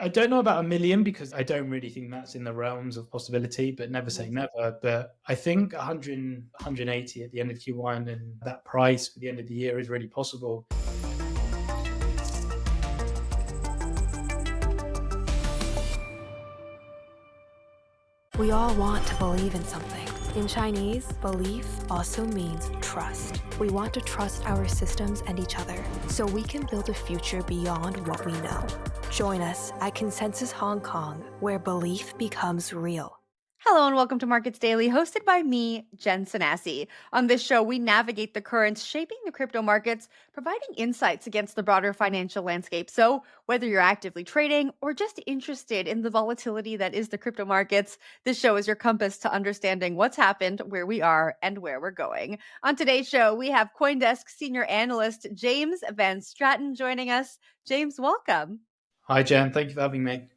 I don't know about a million because I don't really think that's in the realms of possibility, but never say never. But I think 100, 180 at the end of Q1 and that price for the end of the year is really possible. We all want to believe in something. In Chinese, belief also means trust. We want to trust our systems and each other so we can build a future beyond what we know. Join us at Consensus Hong Kong, where belief becomes real. Hello and welcome to Markets Daily, hosted by me, Jen Sanasi. On this show, we navigate the currents shaping the crypto markets, providing insights against the broader financial landscape. So whether you're actively trading or just interested in the volatility that is the crypto markets, this show is your compass to understanding what's happened, where we are, and where we're going. On today's show, we have CoinDesk senior analyst James Van Straten joining us. James, welcome. Hi, Jen. Thank you for having me.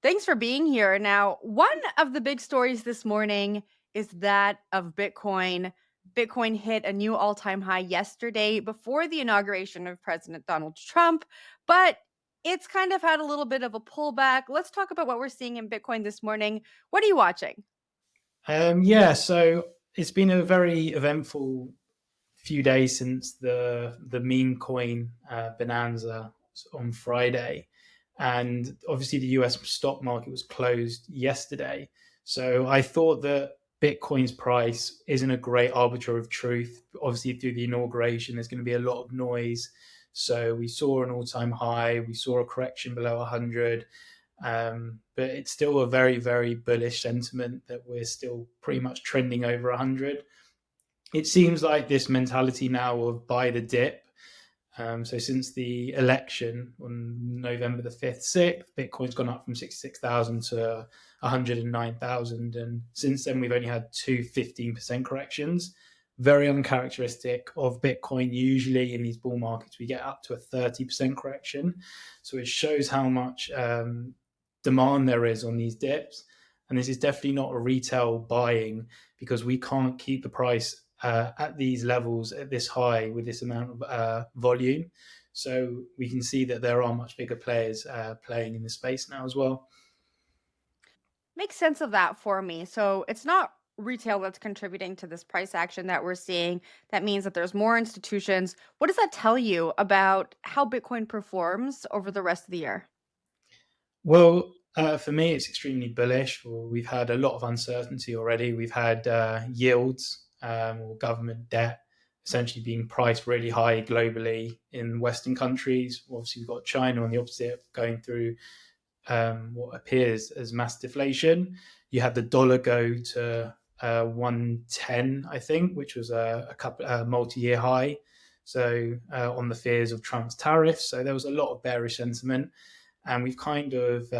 Thanks for being here. Now, one of the big stories this morning is that of Bitcoin. Bitcoin hit a new all-time high yesterday before the inauguration of President Donald Trump, but it's kind of had a little bit of a pullback. Let's talk about what we're seeing in Bitcoin this morning. What are you watching? So it's been a very eventful few days since the meme coin bonanza on Friday. And obviously the US stock market was closed yesterday. So I thought that Bitcoin's price isn't a great arbiter of truth. Obviously through the inauguration, there's going to be a lot of noise. So we saw an all-time high. We saw a correction below 100. But it's still a very, very bullish sentiment that we're still pretty much trending over 100. It seems like this mentality now of buy the dip. So since the election on November the 5th, 6th, Bitcoin's gone up from 66,000 to 109,000. And since then, we've only had two 15% corrections. Very uncharacteristic of Bitcoin. Usually in these bull markets, we get up to a 30% correction. So it shows how much demand there is on these dips. And this is definitely not a retail buying because we can't keep the price at these levels, at this high, with this amount of volume. So we can see that there are much bigger players playing in the space now as well. Make sense of that for me. So it's not retail that's contributing to this price action that we're seeing. That means that there's more institutions. What does that tell you about how Bitcoin performs over the rest of the year? Well, for me, it's extremely bullish. We've had a lot of uncertainty already. We've had yields or government debt essentially being priced really high globally in Western countries. Obviously, we've got China on the opposite, going through what appears as mass deflation. You had the dollar go to 110, I think, which was a multi-year high. So on the fears of Trump's tariffs. So there was a lot of bearish sentiment. And we've kind of,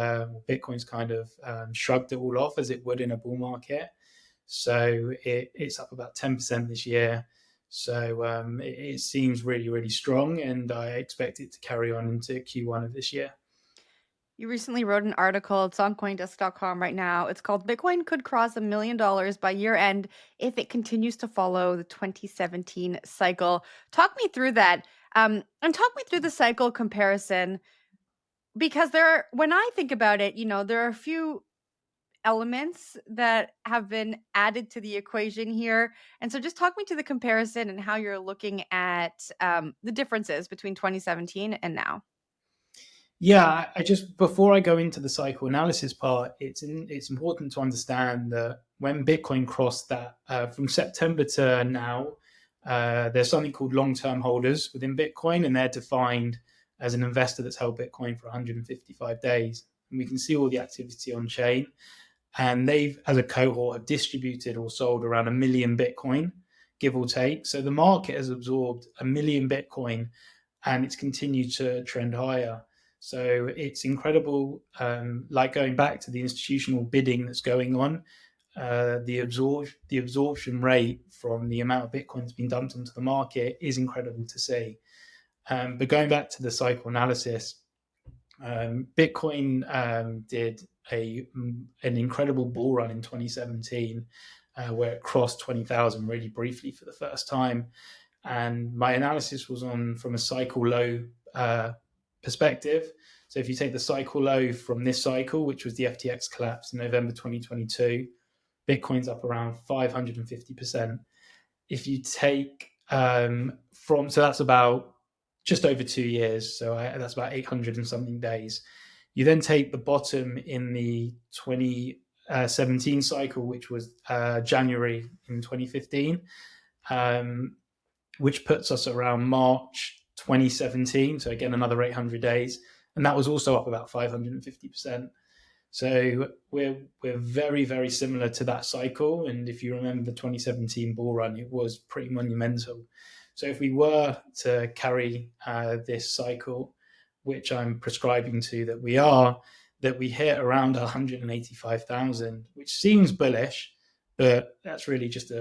Bitcoin's kind of shrugged it all off as it would in a bull market. So it's up about 10% this year. So it seems really, really strong. And I expect it to carry on into Q1 of this year. You recently wrote an article. It's on CoinDesk.com right now. It's called Bitcoin Could Cross $1 Million by Year End if it continues to follow the 2017 cycle. Talk me through that and talk me through the cycle comparison. Because when I think about it, there are a few elements that have been added to the equation here. And so just talk me to the comparison and how you're looking at the differences between 2017 and now. Yeah, before I go into the cycle analysis part, it's important to understand that when Bitcoin crossed that from September to now, there's something called long-term holders within Bitcoin, and they're defined as an investor that's held Bitcoin for 155 days. And we can see all the activity on chain. And they've, as a cohort, have distributed or sold around 1 million Bitcoin, give or take. So the market has absorbed 1 million Bitcoin and it's continued to trend higher. So it's incredible, like going back to the institutional bidding that's going on, the absorption rate from the amount of Bitcoin that's been dumped onto the market is incredible to see. But going back to the cycle analysis, Bitcoin did an incredible bull run in 2017, where it crossed 20,000 really briefly for the first time. And my analysis was from a cycle low perspective. So So if you take the cycle low from this cycle, which was the FTX collapse in November 2022, Bitcoin's up around 550%. If you take so that's about just over 2 years. So that's about 800 and something days. You then take the bottom in the 2017 cycle, which was January in 2015, which puts us around March 2017. So again, another 800 days. And that was also up about 550%. So we're very, very similar to that cycle. And if you remember the 2017 bull run, it was pretty monumental. So if we were to carry this cycle, which I'm prescribing to that we hit around 185,000, which seems bullish, but that's really just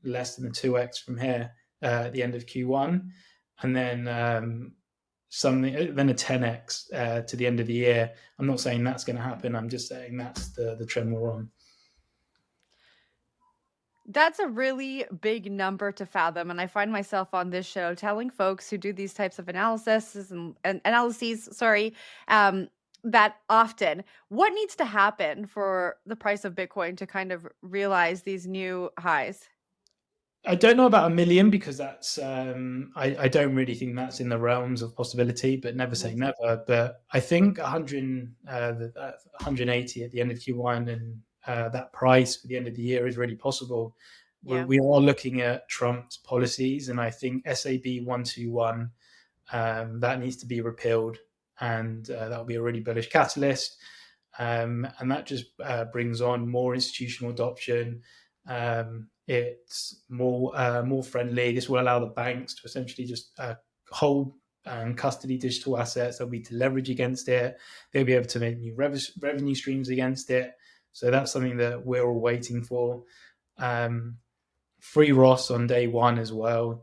less than a 2x from here at the end of Q1. And then then a 10x to the end of the year. I'm not saying that's going to happen. I'm just saying that's the trend we're on. That's a really big number to fathom. And I find myself on this show telling folks who do these types of analyses and analyses, that often. What needs to happen for the price of Bitcoin to kind of realize these new highs? I don't know about 1 million because that's I don't really think that's in the realms of possibility, but never say never. But I think 180 at the end of Q1 and that price for the end of the year is really possible. Yeah. We are looking at Trump's policies, and I think SAB 121 that needs to be repealed, and that will be a really bullish catalyst. And that just brings on more institutional adoption. It's more friendly. This will allow the banks to essentially just hold and custody digital assets. They'll be to leverage against it. They'll be able to make new revenue streams against it. So that's something that we're all waiting for. Free Ross on day one as well.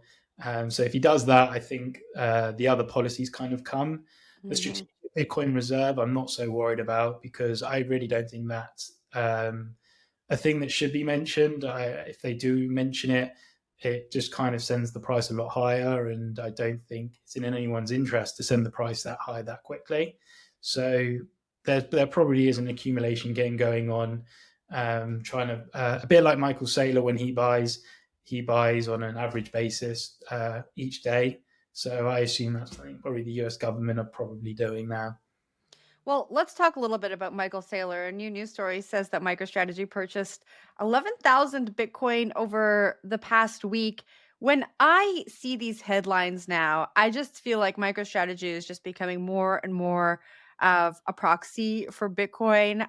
So if he does that, I think the other policies kind of come. The strategic Bitcoin reserve, I'm not so worried about because I really don't think that's a thing that should be mentioned. If they do mention it, it just kind of sends the price a lot higher, and I don't think it's in anyone's interest to send the price that high that quickly. So there probably is an accumulation game going on, trying to a bit like Michael Saylor when he buys on an average basis each day. So I assume that's something probably the US government are probably doing now. Well, let's talk a little bit about Michael Saylor. A new news story says that MicroStrategy purchased 11,000 Bitcoin over the past week. When I see these headlines now, I just feel like MicroStrategy is just becoming more and more of a proxy for Bitcoin.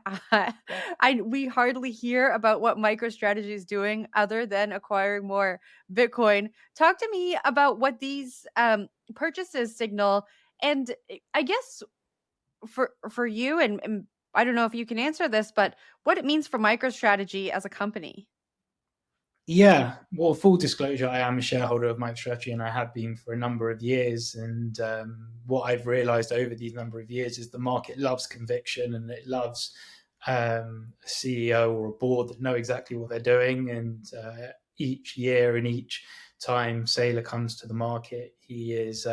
We hardly hear about what MicroStrategy is doing other than acquiring more Bitcoin. Talk to me about what these purchases signal, and I guess for you, and I don't know if you can answer this, but what it means for MicroStrategy as a company. Yeah, well, full disclosure, I am a shareholder of MicroStrategy and I have been for a number of years. And what I've realized over these number of years is the market loves conviction, and it loves a CEO or a board that know exactly what they're doing. And each year and each time Saylor comes to the market, he's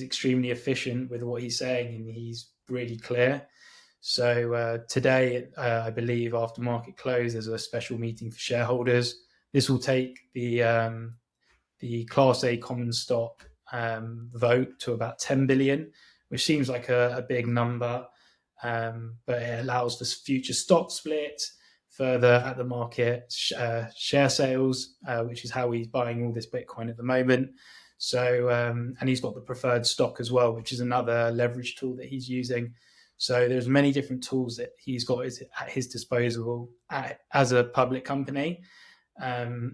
extremely efficient with what he's saying, and he's really clear. So today, I believe after market close, there's a special meeting for shareholders. This will take the Class A common stock vote to about 10 billion, which seems like a big number, but it allows this future stock split, further at the market share sales, which is how he's buying all this Bitcoin at the moment. So, and he's got the preferred stock as well, which is another leverage tool that he's using. So there's many different tools that he's got at his disposal as a public company.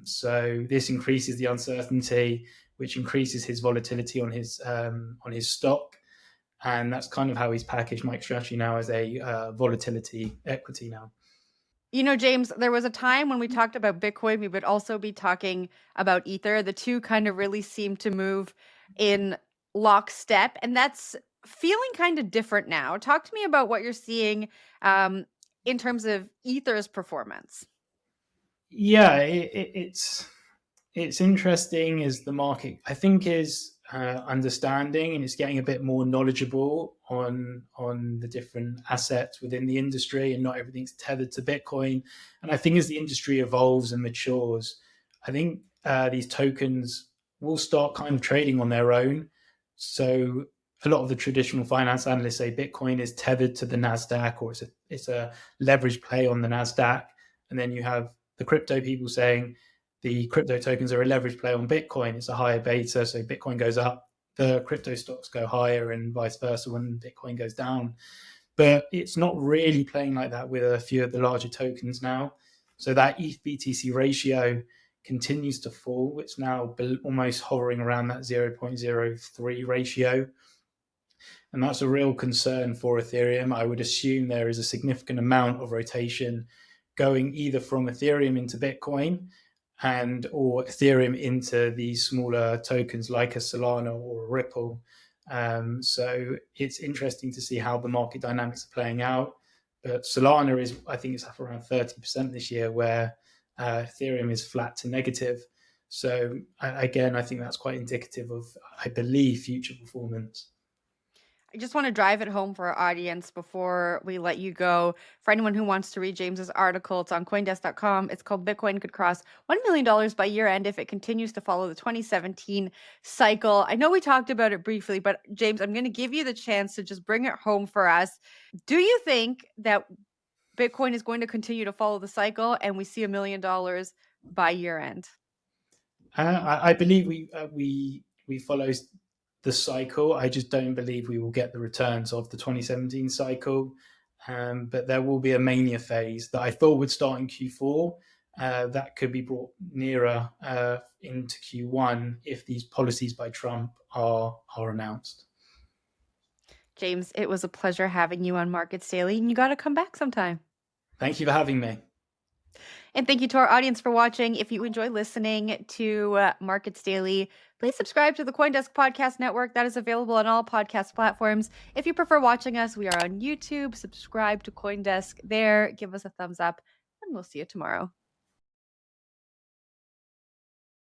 So this increases the uncertainty, which increases his volatility on his stock. And that's kind of how he's packaged MicroStrategy now as a volatility equity now. You know, James, there was a time when we talked about Bitcoin, we would also be talking about Ether. The two kind of really seem to move in lockstep, and that's feeling kind of different now. Talk to me about what you're seeing in terms of Ether's performance. Yeah, it's interesting as the market, I think, is understanding, and it's getting a bit more knowledgeable on the different assets within the industry, and not everything's tethered to Bitcoin. And I think as the industry evolves and matures, I think these tokens will start kind of trading on their own. So a lot of the traditional finance analysts say Bitcoin is tethered to the Nasdaq, or it's a leverage play on the Nasdaq, and then you have the crypto people saying the crypto tokens are a leverage play on Bitcoin. It's a higher beta, so Bitcoin goes up, the crypto stocks go higher, and vice versa when Bitcoin goes down. But it's not really playing like that with a few of the larger tokens now. So that ETH BTC ratio continues to fall. It's now almost hovering around that 0.03 ratio. And that's a real concern for Ethereum. I would assume there is a significant amount of rotation going either from Ethereum into Bitcoin or Ethereum into these smaller tokens like a Solana or a Ripple. So it's interesting to see how the market dynamics are playing out. But Solana I think it's up around 30% this year, where Ethereum is flat to negative. So again, I think that's quite indicative of, I believe, future performance. I just want to drive it home for our audience before we let you go. For anyone who wants to read James's article, it's on CoinDesk.com. It's called Bitcoin Could Cross $1 million by year end if it continues to follow the 2017 cycle. I know we talked about it briefly, but James, I'm going to give you the chance to just bring it home for us. Do you think that Bitcoin is going to continue to follow the cycle and we see $1 million by year end? I believe we follow the cycle. I just don't believe we will get the returns of the 2017 cycle. But there will be a mania phase that I thought would start in Q4. That could be brought nearer into Q1 if these policies by Trump are announced. James, it was a pleasure having you on Markets Daily, and you got to come back sometime. Thank you for having me. And thank you to our audience for watching. If you enjoy listening to Markets Daily, please subscribe to the CoinDesk Podcast Network. That is available on all podcast platforms. If you prefer watching us, we are on YouTube. Subscribe to CoinDesk there. Give us a thumbs up, and we'll see you tomorrow.